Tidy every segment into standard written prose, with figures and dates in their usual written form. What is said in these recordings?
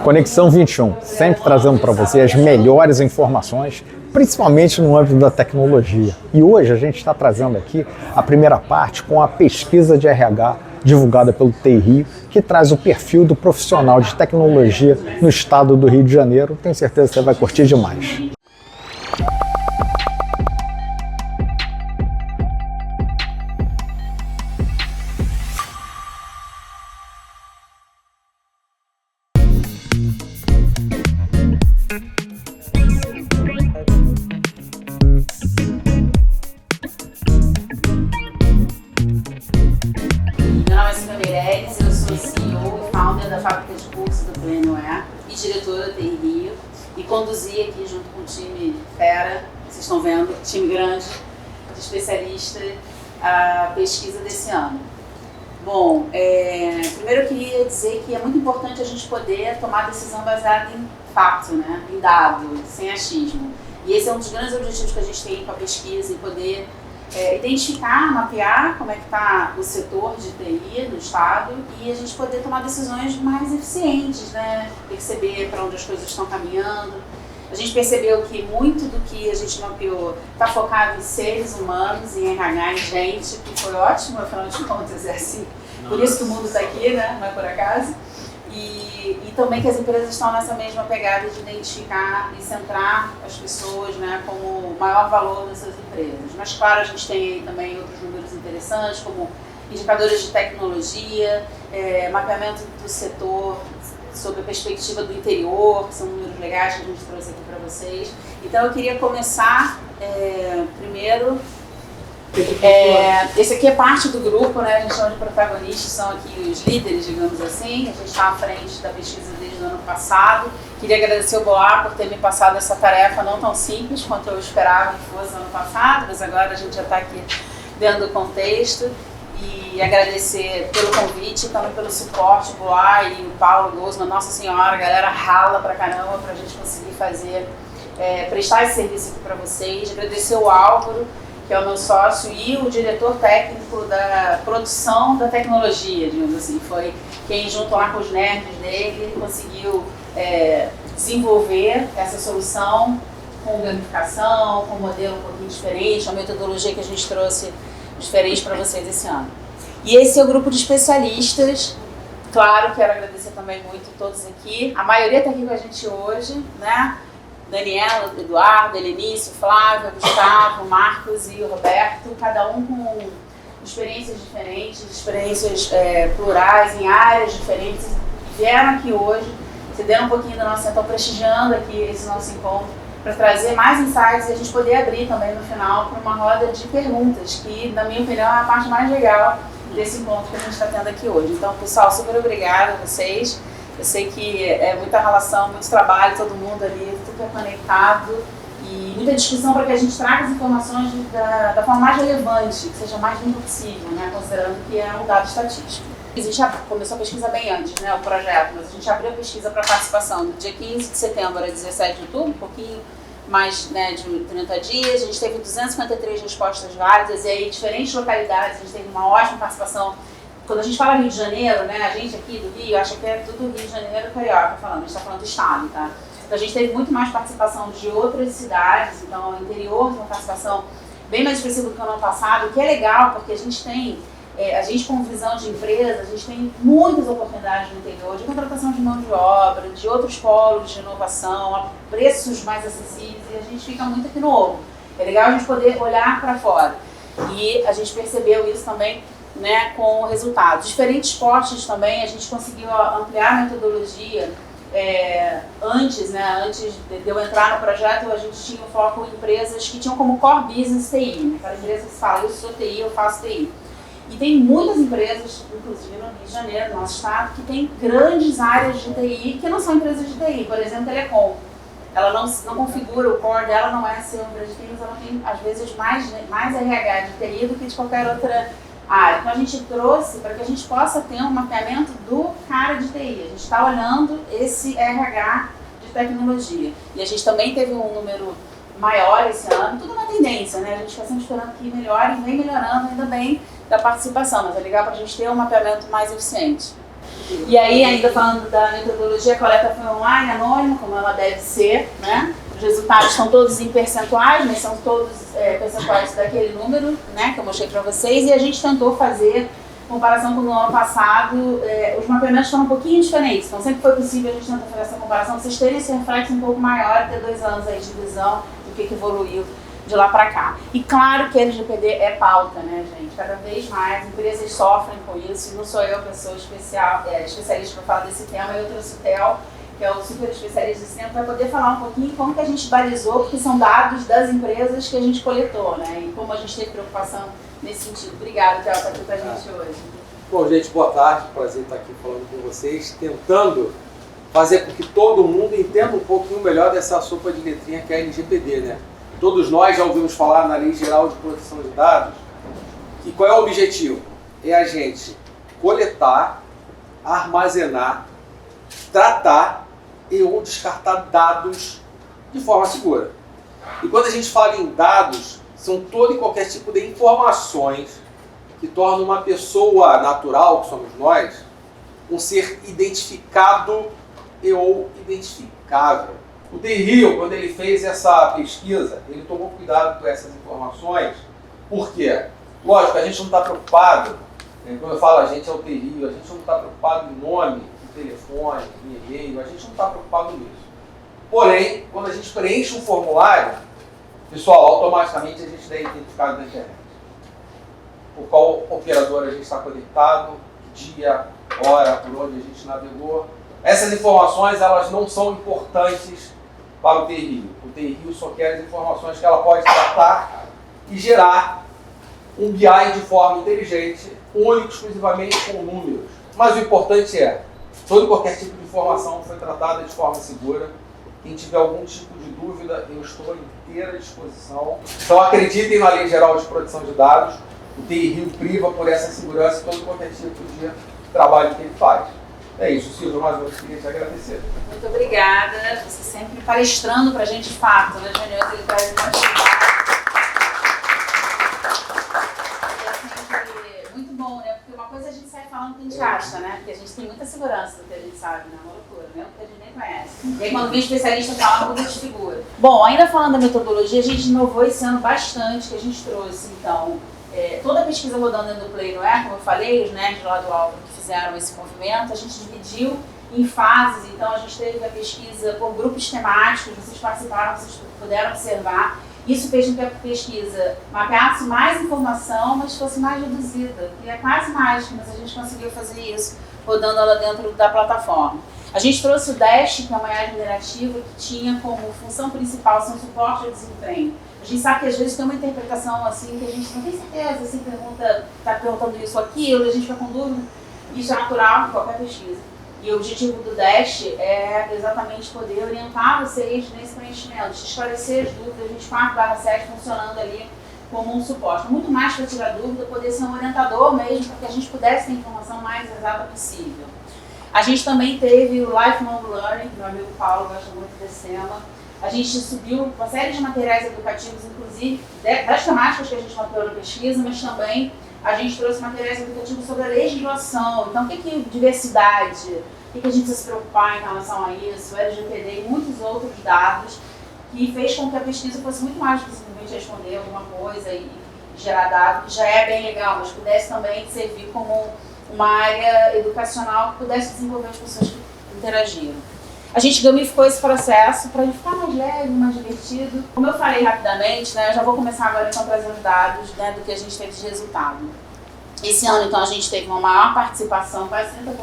Conexão 21, sempre trazendo para você as melhores informações, principalmente no âmbito da tecnologia. E hoje a gente está trazendo aqui a primeira parte com a pesquisa de RH divulgada pelo TI Rio, que traz o perfil do profissional de tecnologia no estado do Rio de Janeiro. Tenho certeza que você vai curtir demais. Eu sou CEO e founder da fábrica de curso do Planeware e diretora do TI Rio, e conduzi aqui junto com o time fera, vocês estão vendo, time grande de especialista, a pesquisa desse ano. Bom, primeiro eu queria dizer que é muito importante a gente poder tomar decisão baseada em fato, né? Em dado, sem achismo. E esse é um dos grandes objetivos que a gente tem com a pesquisa, em poder identificar, mapear como é que está o setor de TI no estado e a gente poder tomar decisões mais eficientes, né? Perceber para onde as coisas estão caminhando. A gente percebeu que muito do que a gente mapeou está focado em seres humanos, em RH, em gente, que foi ótimo, afinal de contas é assim. Por isso que o mundo está aqui, né? Não é por acaso. E também que as empresas estão nessa mesma pegada de identificar e centrar as pessoas, né, como o maior valor das suas empresas. Mas claro, a gente tem aí também outros números interessantes, como indicadores de tecnologia, mapeamento do setor sob a perspectiva do interior, que são números legais que a gente trouxe aqui para vocês. Então eu queria começar primeiro. Esse aqui é parte do grupo, né? A gente chama de protagonistas, são aqui os líderes, digamos assim. A gente está à frente da pesquisa desde o ano passado. Queria agradecer o Boa por ter me passado essa tarefa não tão simples quanto eu esperava que fosse no ano passado, mas agora a gente já está aqui dentro do contexto. E agradecer pelo convite, também pelo suporte, o Boa e o Paulo Gosma, Nossa Senhora, a galera rala pra caramba pra gente conseguir fazer, prestar esse serviço aqui para vocês. Agradecer o Álvaro, que é o meu sócio, e o diretor técnico da produção da tecnologia, digamos assim. Foi quem, junto lá com os nerds dele, conseguiu desenvolver essa solução com gamificação, com um modelo um pouquinho diferente, uma metodologia que a gente trouxe diferente para vocês esse ano. E esse é o grupo de especialistas. Claro, quero agradecer também muito a todos aqui. A maioria está aqui com a gente hoje, né? Daniela, Eduardo, Helenice, Flávio, Gustavo, Marcos e o Roberto, cada um com experiências diferentes, experiências plurais, em áreas diferentes, vieram aqui hoje, cederam um pouquinho do nosso tempo, estão prestigiando aqui esse nosso encontro, para trazer mais insights e a gente poder abrir também no final para uma roda de perguntas, que, na minha opinião, é a parte mais legal desse encontro que a gente está tendo aqui hoje. Então, pessoal, super obrigada a vocês. Eu sei que é muita relação, muito trabalho, todo mundo ali super conectado e muita discussão para que a gente traga as informações da forma mais relevante, que seja mais limpo possível, né, considerando que é um dado estatístico. A gente já começou a pesquisa bem antes, né, o projeto, mas a gente abriu a pesquisa para participação do dia 15 de setembro a 17 de outubro, um pouquinho mais, né, de 30 dias. A gente teve 253 respostas válidas e aí diferentes localidades, a gente teve uma ótima participação. Quando a gente fala Rio de Janeiro, né, a gente aqui do Rio acha que é tudo Rio de Janeiro carioca falando, a gente está falando do estado, tá? Então a gente teve muito mais participação de outras cidades, então o interior tem uma participação bem mais expressiva do que o ano passado, o que é legal porque a gente tem, a gente com visão de empresa, a gente tem muitas oportunidades no interior de contratação de mão de obra, de outros polos de inovação, a preços mais acessíveis e a gente fica muito aqui no ouro. É legal a gente poder olhar para fora e a gente percebeu isso também, né, com resultados. Diferentes postos também, a gente conseguiu ampliar a metodologia antes de eu entrar no projeto, a gente tinha um foco em empresas que tinham como core business TI, né, aquela empresa que fala, eu sou TI, eu faço TI. E tem muitas empresas, inclusive no Rio de Janeiro, no nosso estado, que tem grandes áreas de TI que não são empresas de TI, por exemplo, Telecom. Ela não configura, o core dela não é ser uma empresa de TI, mas ela tem, às vezes, mais RH de TI do que de qualquer outra área. Então a gente trouxe para que a gente possa ter um mapeamento do cara de TI. A gente está olhando esse RH de tecnologia. E a gente também teve um número maior esse ano, tudo uma tendência, né? A gente está sempre esperando que melhore e vem melhorando ainda bem da participação, mas é legal para a gente ter um mapeamento mais eficiente. E aí, ainda falando da metodologia, a coleta foi online, anônima, como ela deve ser, né? Os resultados estão todos em percentuais, mas são todos percentuais daquele número, né, que eu mostrei para vocês, e a gente tentou fazer comparação com o ano passado. Os mapeamentos estão um pouquinho diferentes, então sempre foi possível a gente tentar fazer essa comparação, para vocês terem esse reflexo um pouco maior, ter 2 anos aí de visão do que evoluiu de lá para cá. E claro que a LGPD é pauta, né, gente? Cada vez mais empresas sofrem com isso, e não sou eu a pessoa especialista para falar desse tema, eu trouxe o Theo, que é o super especialista desse tema, para poder falar um pouquinho como que a gente balizou, porque são dados das empresas que a gente coletou, né? E como a gente teve preocupação nesse sentido. Obrigada, Theo, por estar aqui com a gente hoje. Bom, gente, boa tarde. Prazer estar aqui falando com vocês, tentando fazer com que todo mundo entenda um pouquinho melhor dessa sopa de letrinha que é a LGPD, né? Todos nós já ouvimos falar na Lei Geral de Proteção de Dados. E qual é o objetivo? É a gente coletar, armazenar, tratar e ou descartar dados de forma segura. E quando a gente fala em dados, são todo e qualquer tipo de informações que tornam uma pessoa natural, que somos nós, um ser identificado e ou identificável. O The Hill, quando ele fez essa pesquisa, ele tomou cuidado com essas informações. Por quê? Lógico, a gente não está preocupado, quando eu falo a gente é o The Hill, a gente não está preocupado em nome, em telefone, em e-mail, a gente não está preocupado nisso. Porém, quando a gente preenche um formulário, pessoal, automaticamente a gente é identificado na internet. Por qual operador a gente está conectado, dia, hora, por onde a gente navegou. Essas informações, elas não são importantes para o TRI. O TRI só quer as informações que ela pode tratar e gerar um BI de forma inteligente, único, exclusivamente com números. Mas o importante é, todo e qualquer tipo de informação foi tratada de forma segura. Quem tiver algum tipo de dúvida, eu estou à inteira disposição. Então acreditem na Lei Geral de Proteção de Dados. O TI priva por essa segurança e todo e qualquer tipo de trabalho que ele faz. É isso, Silvia, mais uma vez queria te agradecer. Muito obrigada. Você sempre palestrando para a gente de fato, né, Jânio? Ele traz uma muito bom, né? Porque uma coisa a gente sai falando o que a gente acha, né? Porque a gente tem muita segurança do que a gente sabe, né? Uma loucura, mesmo que a gente nem conhece. E aí quando vem especialista falar, muda de figura. Bom, ainda falando da metodologia, a gente inovou esse ano bastante, que a gente trouxe, então, toda a pesquisa rodando dentro do Play, não é? Como eu falei, os nerds lá do Álvaro que fizeram esse movimento, a gente dividiu em fases, então a gente teve a pesquisa por grupos temáticos, vocês participaram, vocês puderam observar. Isso fez com que a pesquisa mapeasse mais informação, mas fosse mais reduzida, que é quase mágico, mas a gente conseguiu fazer isso rodando ela dentro da plataforma. A gente trouxe o Dash, que é uma área generativa que tinha como função principal ser um suporte ao desempenho. A gente sabe que às vezes tem uma interpretação assim que a gente não tem certeza, assim, está perguntando isso ou aquilo, a gente fica com dúvida. Isso é natural em qualquer pesquisa. E o objetivo do Dash é exatamente poder orientar vocês nesse preenchimento, esclarecer as dúvidas, 24/7 funcionando ali como um suporte. Muito mais para tirar dúvida, poder ser um orientador mesmo, para que a gente pudesse ter a informação mais exata possível. A gente também teve o Lifelong Learning, meu amigo Paulo gosta muito desse tema. A gente subiu uma série de materiais educativos, inclusive das temáticas que a gente mapeou na pesquisa, mas também a gente trouxe materiais educativos sobre a legislação. Então, o que é diversidade? O que a gente precisa se preocupar em relação a isso? O LGPD e muitos outros dados, que fez com que a pesquisa fosse muito mais do que simplesmente responder alguma coisa e gerar dados, que já é bem legal, mas pudesse também servir como uma área educacional que pudesse desenvolver as pessoas que interagiram. A gente gamificou esse processo para ele ficar mais leve, mais divertido. Como eu falei rapidamente, né, eu já vou começar agora então trazendo os dados, né, do que a gente teve de resultado. Esse ano, então, a gente teve uma maior participação, quase 30%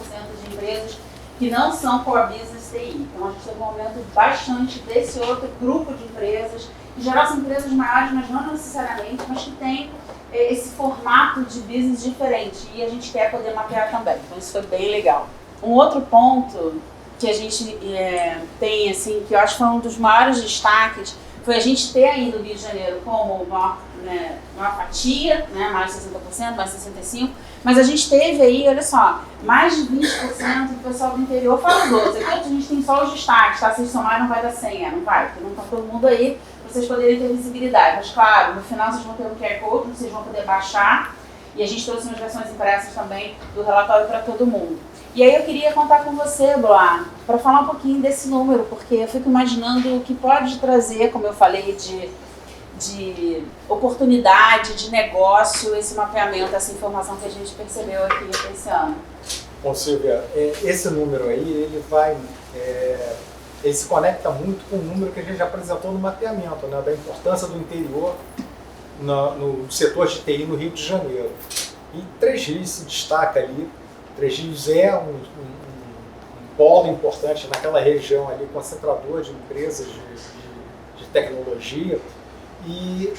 de empresas que não são core business TI. Então, a gente teve um aumento bastante desse outro grupo de empresas, que geral são empresas maiores, mas não necessariamente, mas que tem esse formato de business diferente. E a gente quer poder mapear também. Então, isso foi bem legal. Um outro ponto que a gente tem, assim, que eu acho que foi um dos maiores destaques, foi a gente ter ainda o Rio de Janeiro como uma fatia, né, mais de 60%, mais de 65%, mas a gente teve aí, olha só, mais de 20% do pessoal do interior fora dos outros. Aqui a gente tem só os destaques, tá? Se somar não vai dar 100, não vai, porque não está todo mundo aí, para vocês poderem ter visibilidade. Mas claro, no final vocês vão ter um QR Code, vocês vão poder baixar, e a gente trouxe umas versões impressas também do relatório para todo mundo. E aí eu queria contar com você, Bloá, para falar um pouquinho desse número, porque eu fico imaginando o que pode trazer, como eu falei, de oportunidade, de negócio, esse mapeamento, essa informação que a gente percebeu aqui esse ano. Bom, Silvia, esse número aí, ele se conecta muito com o número que a gente já apresentou no mapeamento, né, da importância do interior no setor de TI no Rio de Janeiro. E Três Rios se destaca ali. Três Rios é um polo importante naquela região ali, concentrador de empresas de tecnologia. E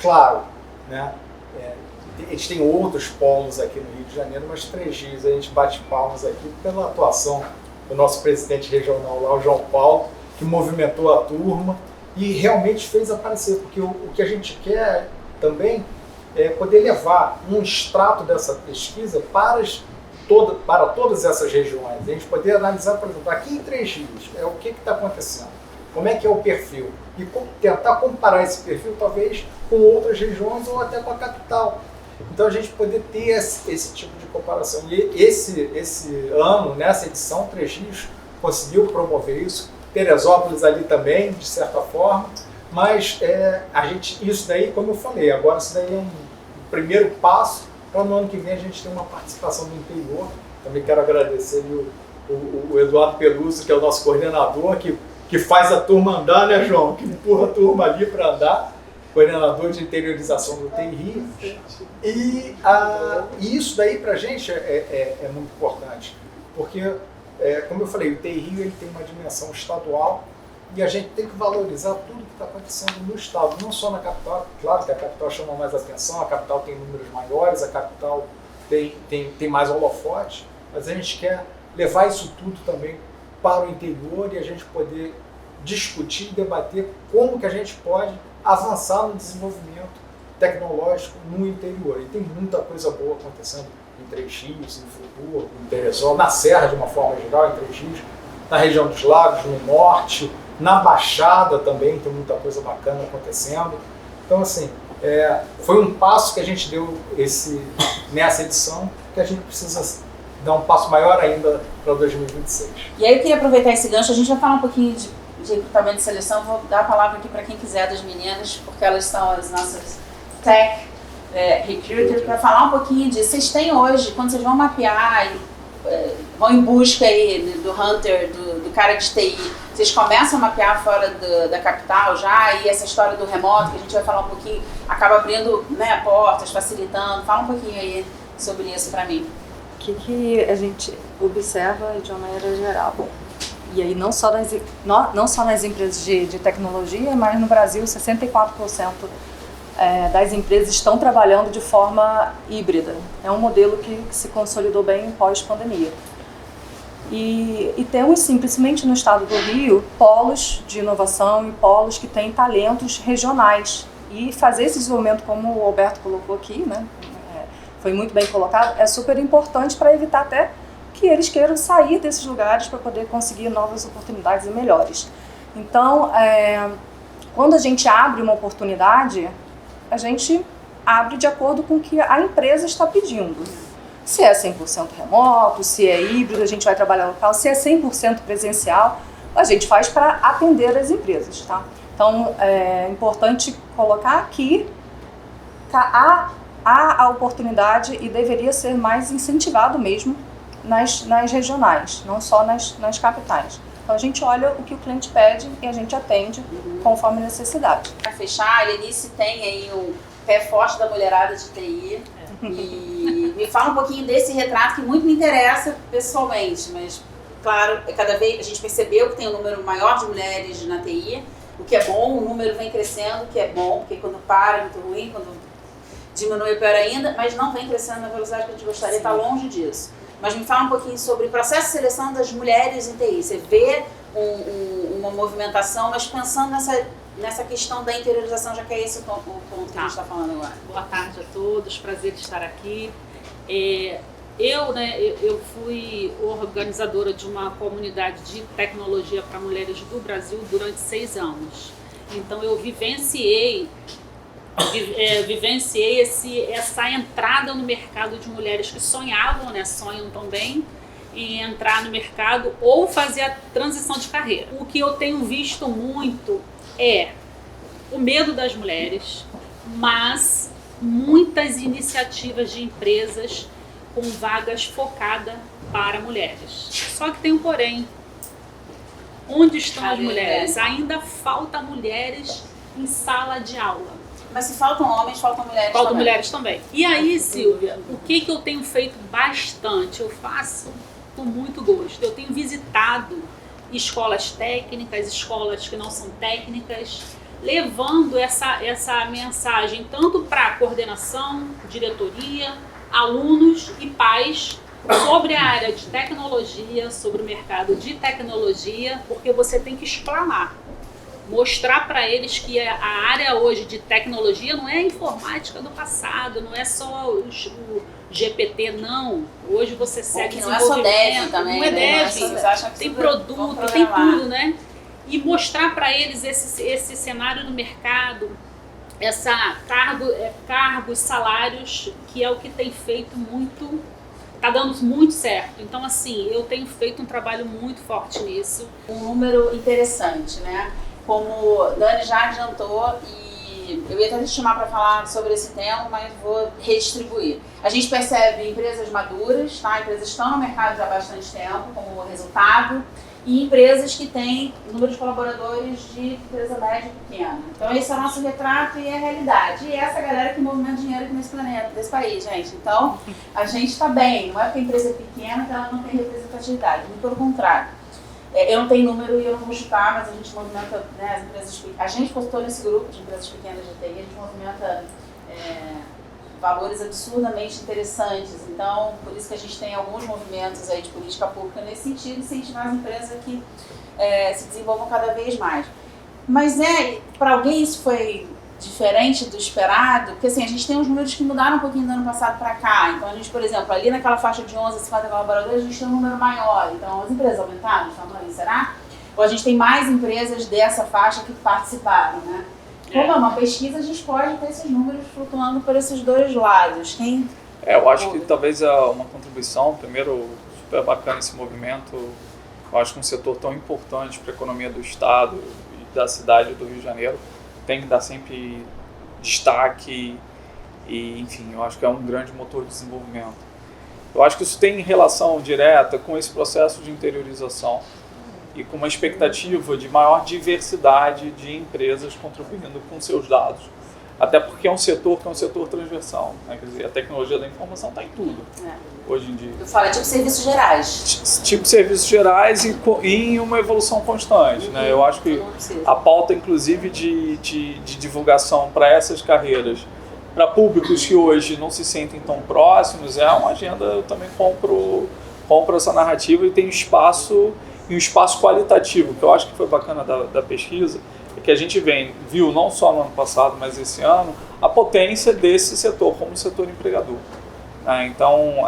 claro, né, eles têm outros polos aqui no Rio de Janeiro, mas Três Rios, a gente bate palmas aqui pela atuação do nosso presidente regional lá, o João Paulo, que movimentou a turma e realmente fez aparecer, porque o que a gente quer também é poder levar um extrato dessa pesquisa para todas essas regiões. A gente poder analisar, por exemplo, aqui em Três Rios, o que está acontecendo, como é que é o perfil, e tentar comparar esse perfil talvez com outras regiões ou até com a capital. Então a gente poder ter esse tipo de comparação. E esse ano, nessa edição, Três Rios conseguiu promover isso, Teresópolis ali também, de certa forma, mas isso daí, como eu falei, agora isso daí é um primeiro passo para no ano que vem a gente ter uma participação do interior. Também quero agradecer o Eduardo Peluso, que é o nosso coordenador, que faz a turma andar, né, João? Que empurra a turma ali para andar, coordenador de interiorização do TI. E isso daí para a gente é muito importante, porque, como eu falei, o TI ele tem uma dimensão estadual e a gente tem que valorizar tudo que está acontecendo no estado, não só na capital. Claro que a capital chama mais atenção, a capital tem números maiores, a capital tem mais holofote, mas a gente quer levar isso tudo também para o interior e a gente poder discutir e debater como que a gente pode avançar no desenvolvimento tecnológico no interior. E tem muita coisa boa acontecendo em Três Rios, em Friburgo, em Teresópolis, na Serra de uma forma geral, em Três Rios, na região dos lagos, no norte, na Baixada também tem muita coisa bacana acontecendo. Então, assim, foi um passo que a gente deu nessa edição, que a gente precisa dar um passo maior ainda para 2026. E aí eu queria aproveitar esse gancho, a gente vai falar um pouquinho de recrutamento e seleção, vou dar a palavra aqui para quem quiser das meninas, porque elas são as nossas tech recruiters, para falar um pouquinho disso. Vocês têm hoje, quando vocês vão mapear e vão em busca aí do hunter, do cara de TI, vocês começam a mapear fora da capital já, e essa história do remoto, que a gente vai falar um pouquinho, acaba abrindo, né, portas, facilitando. Fala um pouquinho aí sobre isso para mim. O que a gente observa de uma maneira geral? E aí não só nas empresas de tecnologia, mas no Brasil 64% das empresas estão trabalhando de forma híbrida. É um modelo que se consolidou bem pós-pandemia. E temos sim, principalmente no estado do Rio, polos de inovação e polos que têm talentos regionais. E fazer esse desenvolvimento, como o Alberto colocou aqui, né, foi muito bem colocado, é super importante para evitar até que eles queiram sair desses lugares para poder conseguir novas oportunidades e melhores. Então, quando a gente abre uma oportunidade, a gente abre de acordo com o que a empresa está pedindo. Se é 100% remoto, se é híbrido, a gente vai trabalhar local, se é 100% presencial, a gente faz para atender as empresas, tá? Então, é importante colocar que há a oportunidade e deveria ser mais incentivado mesmo nas regionais, não só nas capitais. Então a gente olha o que o cliente pede e a gente atende conforme a necessidade. Para fechar, a Lenice tem aí um pé forte da mulherada de TI e me fala um pouquinho desse retrato que muito me interessa pessoalmente, mas claro, cada vez a gente percebeu que tem um número maior de mulheres na TI, o que é bom, o número vem crescendo, o que é bom, porque quando para é muito ruim, quando diminui é pior ainda, mas não vem crescendo na velocidade que a gente gostaria, está longe disso. Mas me fala um pouquinho sobre o processo de seleção das mulheres em TI. Você vê uma movimentação, mas pensando nessa questão da interiorização, já que é esse o ponto que a gente está falando agora. Boa tarde a todos, prazer de estar aqui. Eu fui organizadora de uma comunidade de tecnologia para mulheres do Brasil durante 6 anos. Então eu vivenciei vivenciei essa entrada no mercado de mulheres que sonhavam, né, sonham também, em entrar no mercado ou fazer a transição de carreira. O que eu tenho visto muito é o medo das mulheres, mas muitas iniciativas de empresas com vagas focadas para mulheres. Só que tem um porém. Onde estão as mulheres? Ainda falta mulheres em sala de aula. Mas se faltam homens, faltam mulheres Faltam também. mulheres também. E aí, Silvia, o que eu tenho feito bastante? Eu faço com muito gosto. Eu tenho visitado escolas técnicas, escolas que não são técnicas, levando essa mensagem tanto para coordenação, diretoria, alunos e pais sobre a área de tecnologia, sobre o mercado de tecnologia, porque você tem que explanar. Mostrar para eles que a área hoje de tecnologia não é a informática do passado, não é só o GPT, não. Hoje você segue não é só dev também, não é né? dev, tem produto, tem tudo, né? E mostrar para eles esse cenário do mercado, cargos, salários, que é o que tem feito muito, tá dando muito certo. Então, assim, eu tenho feito um trabalho muito forte nisso. Um número interessante, né? Como Dani já adiantou, e eu ia até te chamar para falar sobre esse tema, mas vou redistribuir. A gente percebe empresas maduras, tá? Empresas que estão no mercado já há bastante tempo, como resultado, e empresas que têm número de colaboradores de empresa média e pequena. Então esse é o nosso retrato e é a realidade. E essa galera que movimenta dinheiro aqui nesse planeta, desse país, gente. Então a gente está bem, não é porque a empresa é pequena que ela não tem representatividade, muito pelo contrário. Eu não tenho número e eu não vou chutar, mas a gente movimenta, né, as empresas pequenas. A gente postou nesse grupo de empresas pequenas de TI, a gente movimenta valores absurdamente interessantes. Então, por isso que a gente tem alguns movimentos aí de política pública nesse sentido, incentivar as empresas que se desenvolvam cada vez mais. Mas, para alguém isso foi diferente do esperado? Porque, assim, a gente tem uns números que mudaram um pouquinho do ano passado para cá. Então, a gente, por exemplo, ali naquela faixa de 11 a 50 colaboradores, a gente tem um número maior. Então, as empresas aumentaram o tamanho, será? Ou a gente tem mais empresas dessa faixa que participaram, né? Como é uma pesquisa, a gente pode ter esses números flutuando por esses dois lados. Eu acho que talvez uma contribuição, primeiro, super bacana esse movimento. Eu acho que um setor tão importante para a economia do Estado e da cidade do Rio de Janeiro tem que dar sempre destaque e, enfim, eu acho que é um grande motor de desenvolvimento. Eu acho que isso tem relação direta com esse processo de interiorização e com uma expectativa de maior diversidade de empresas contribuindo com seus dados. Até porque é um setor que é um setor transversal, né? Quer dizer, a tecnologia da informação está em tudo, hoje em dia. Eu falo, tipo serviços gerais. Tipo serviços gerais e em uma evolução constante, né? Eu acho que a pauta, inclusive, de divulgação para essas carreiras, para públicos que hoje não se sentem tão próximos, é uma agenda. Eu também compro essa narrativa e tem espaço, e um espaço qualitativo, que eu acho que foi bacana da pesquisa, é que a gente viu não só no ano passado, mas esse ano, a potência desse setor como setor empregador. Então,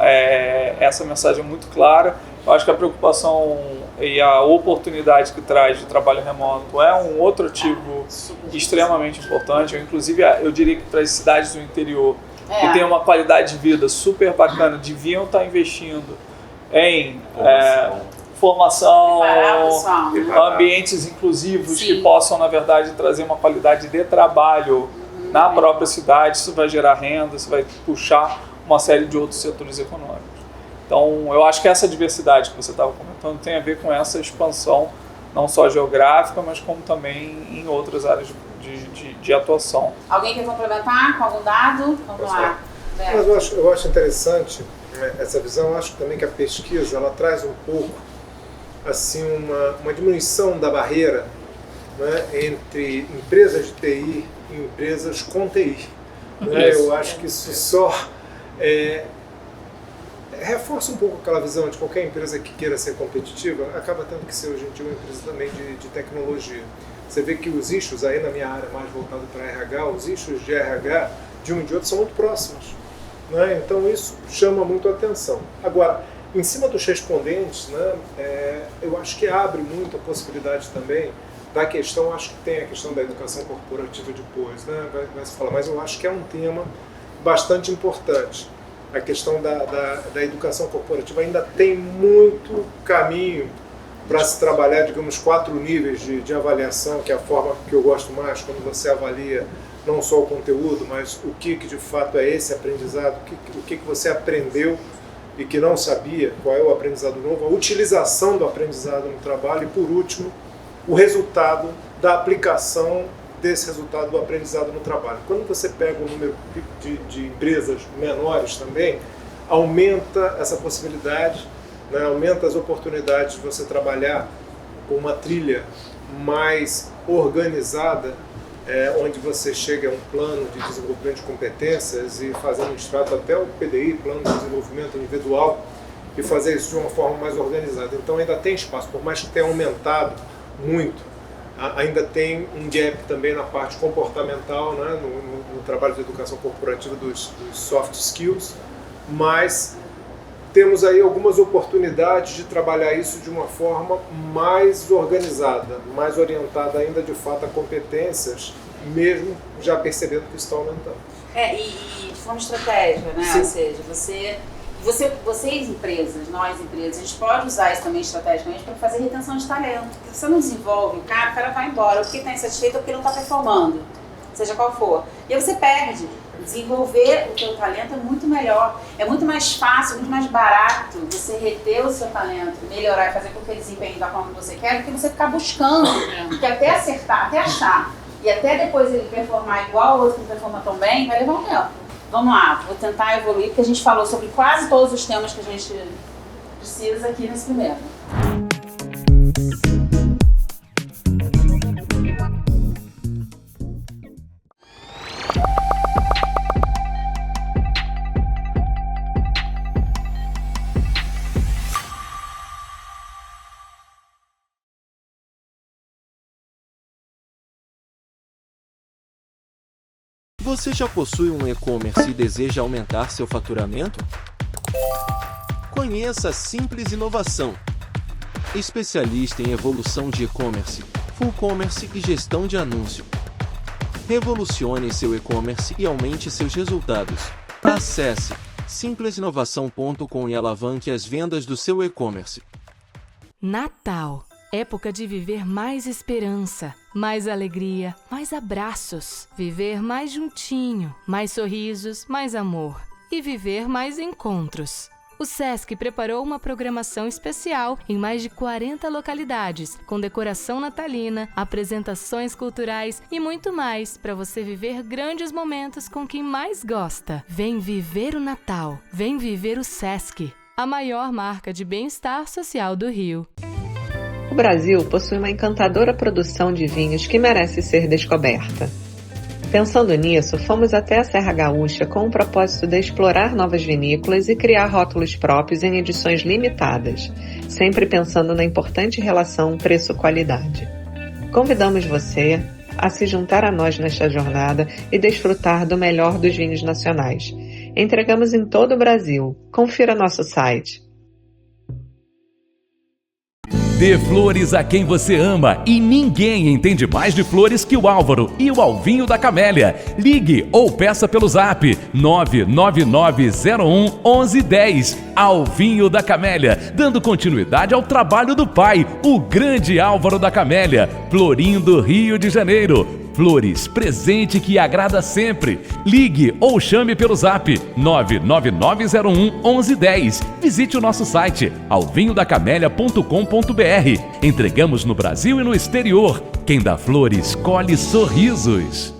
essa mensagem é muito clara. Eu acho que a preocupação e a oportunidade que traz de trabalho remoto é um outro ativo extremamente importante. Eu diria que para as cidades do interior, que tem uma qualidade de vida super bacana, deviam estar investindo em formação, ambientes inclusivos que possam, na verdade, trazer uma qualidade de trabalho na própria cidade. Isso vai gerar renda, isso vai puxar uma série de outros setores econômicos. Então, eu acho que essa diversidade que você estava comentando tem a ver com essa expansão, não só geográfica, mas como também em outras áreas de atuação. Alguém quer complementar com algum dado? Vamos lá. Mas eu acho interessante essa visão. Eu acho também que a pesquisa ela traz um pouco assim, uma diminuição da barreira, né, entre empresas de TI e empresas com TI. Né? Eu acho que isso só reforça um pouco aquela visão de qualquer empresa que queira ser competitiva, acaba tendo que ser hoje em dia uma empresa também de tecnologia. Você vê que os issues, aí na minha área mais voltada para RH, os issues de RH de um e de outro são muito próximos. Né? Então isso chama muito a atenção. Agora, em cima dos respondentes, né, eu acho que abre muito a possibilidade também da questão, acho que tem a questão da educação corporativa depois, né? Vai se falar, mas eu acho que é um tema bastante importante. A questão da educação corporativa ainda tem muito caminho para se trabalhar, digamos, 4 níveis de avaliação, que é a forma que eu gosto mais, quando você avalia não só o conteúdo, mas o que de fato é esse aprendizado, o que você aprendeu e que não sabia, qual é o aprendizado novo, a utilização do aprendizado no trabalho e, por último, o resultado da aplicação desse resultado do aprendizado no trabalho. Quando você pega o número de empresas menores também, aumenta essa possibilidade, né? Aumenta as oportunidades de você trabalhar com uma trilha mais organizada, onde você chega a um plano de desenvolvimento de competências e fazendo um extrato até o PDI, Plano de Desenvolvimento Individual, e fazer isso de uma forma mais organizada. Então ainda tem espaço, por mais que tenha aumentado muito, ainda tem um gap também na parte comportamental, né, no trabalho de educação corporativa dos soft skills, mas temos aí algumas oportunidades de trabalhar isso de uma forma mais organizada, mais orientada ainda de fato a competências, mesmo já percebendo que está aumentando. E de forma estratégica, né? Sim. Ou seja, vocês empresas, nós empresas, a gente pode usar isso também estrategicamente para fazer retenção de talento. Porque você não desenvolve o cara vai embora, ou porque está insatisfeito ou porque não está performando, seja qual for. E aí você perde. Desenvolver o teu talento é muito melhor, é muito mais fácil, muito mais barato você reter o seu talento, melhorar e fazer com que ele desempenhe da forma que você quer, do que você ficar buscando, porque até acertar, até achar, e até depois ele performar igual o outro que não performa tão bem, vai levar um tempo. Vamos lá, vou tentar evoluir, porque a gente falou sobre quase todos os temas que a gente precisa aqui nesse primeiro. Você já possui um e-commerce e deseja aumentar seu faturamento? Conheça a Simples Inovação, especialista em evolução de e-commerce, full commerce e gestão de anúncio. Revolucione seu e-commerce e aumente seus resultados. Acesse simplesinovação.com e alavanque as vendas do seu e-commerce. Natal. Época de viver mais esperança, mais alegria, mais abraços. Viver mais juntinho, mais sorrisos, mais amor. E viver mais encontros. O SESC preparou uma programação especial em mais de 40 localidades, com decoração natalina, apresentações culturais e muito mais para você viver grandes momentos com quem mais gosta. Vem viver o Natal. Vem viver o SESC, a maior marca de bem-estar social do Rio. O Brasil possui uma encantadora produção de vinhos que merece ser descoberta. Pensando nisso, fomos até a Serra Gaúcha com o propósito de explorar novas vinícolas e criar rótulos próprios em edições limitadas, sempre pensando na importante relação preço-qualidade. Convidamos você a se juntar a nós nesta jornada e desfrutar do melhor dos vinhos nacionais. Entregamos em todo o Brasil. Confira nosso site. Dê flores a quem você ama e ninguém entende mais de flores que o Álvaro e o Alvinho da Camélia. Ligue ou peça pelo zap 999011110. Alvinho da Camélia, dando continuidade ao trabalho do pai, o grande Álvaro da Camélia, Florindo, Rio de Janeiro. Flores, presente que agrada sempre. Ligue ou chame pelo zap 999011110. Visite o nosso site alvinhodacamelia.com.br. Entregamos no Brasil e no exterior. Quem dá flores, colhe sorrisos.